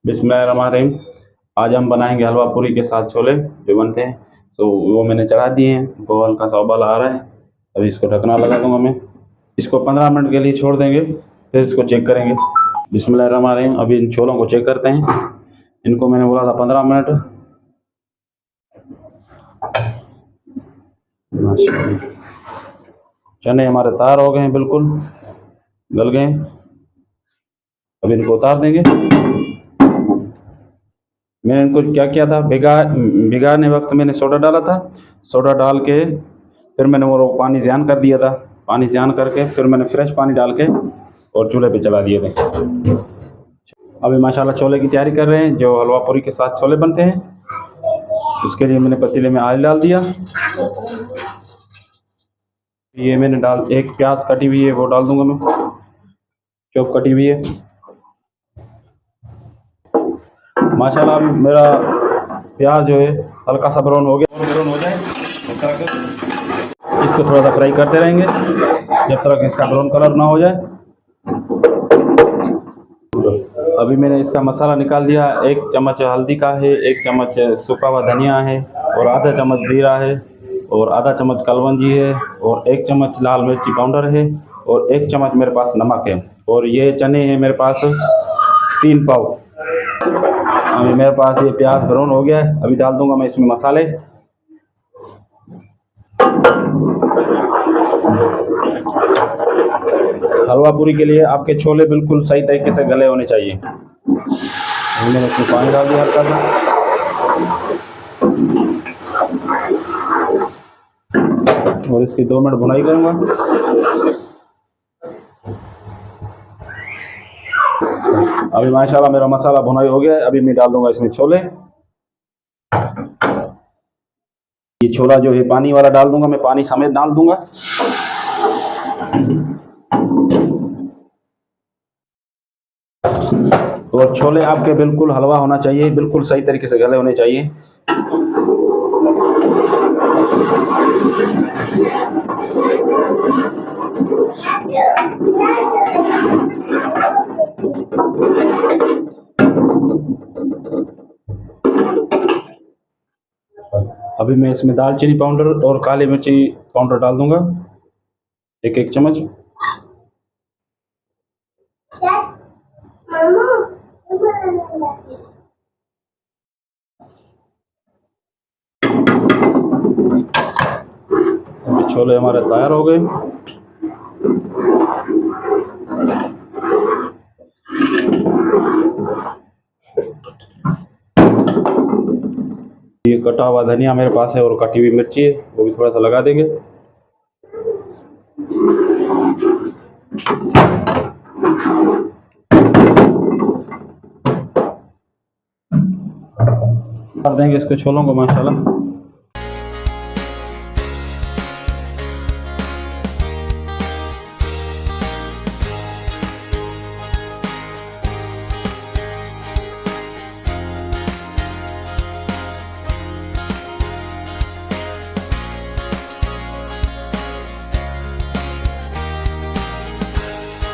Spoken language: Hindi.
बिस्मिल्लाहिर्रहमानिर्रहीम। आज हम बनाएंगे हलवा पूरी के साथ छोले जो बनते हैं। तो वो मैंने चढ़ा दिए हैं, वो हल्का सा उबाल आ रहा है। अभी इसको ढकना लगा दूंगा मैं। इसको 15 मिनट के लिए छोड़ देंगे, फिर इसको चेक करेंगे। बिस्मिल्लाहिर्रहमानिर्रहीम। अभी इन छोलों को चेक करते हैं। इनको मैंने बोला था 15 मिनट। माशाल्लाह, चने हमारे तैयार हो गए हैं, बिल्कुल गल गए हैं। अब इनको उतार देंगे। मैंने इनको क्या किया था, भिगाने वक्त मैंने सोडा डाला था। सोडा डाल के फिर मैंने वो पानी ज़्यान कर दिया था। पानी ज़्यान करके फिर मैंने फ्रेश पानी डाल के और चूल्हे पे चला दिए थे। अभी माशाल्लाह छोले की तैयारी कर रहे हैं, जो हलवा पूरी के साथ छोले बनते हैं। उसके लिए मैंने पतीले में ऑयल डाल दिया। ये मैंने एक प्याज कटी हुई है, वो डाल दूंगा मैं, चॉप कटी हुई है। माशाल्लाह मेरा प्याज जो है हल्का सा ब्राउन हो गया। ब्राउन हो जाए इस तरह के इसको थोड़ा सा फ्राई करते रहेंगे जब तक इसका ब्राउन कलर ना हो जाए। अभी मैंने इसका मसाला निकाल दिया। 1 चम्मच हल्दी का है, 1 चम्मच सूखा हुआ धनिया है, और आधा चम्मच जीरा है, और आधा चम्मच कलवंजी है, और 1 चम्मच लाल मिर्ची पाउडर है, और 1 चम्मच मेरे पास नमक है, और ये चने हैं मेरे पास 3 पाव। अभी मेरे पास ये प्याज ब्राउन हो गया है। अभी डाल दूंगा मैं इसमें मसाले। हलवा पूरी के लिए आपके छोले बिल्कुल सही तरीके से गले होने चाहिए। अभी मैंने इसमें पानी डाल दिया हल्का सा, और इसकी 2 मिनट भुनाई करूंगा। अभी माशाल्लाह मेरा मसाला भुनाई हो गया है। अभी मैं डाल दूंगा इसमें छोले। ये छोला जो है पानी वाला डाल दूंगा मैं, पानी समेत डाल दूंगा। और छोले आपके बिल्कुल हलवा होना चाहिए, बिल्कुल सही तरीके से गले होने चाहिए। अभी मैं इसमें दालचीनी पाउडर और काली मिर्ची पाउडर डाल दूंगा, 1-1 चम्मच। अभी छोले हमारे तैयार हो गए। ये कटा हुआ धनिया मेरे पास है, और कटी हुई मिर्ची है, वो भी थोड़ा सा लगा देंगे। कर देंगे इसके छोलों को माशाल्लाह।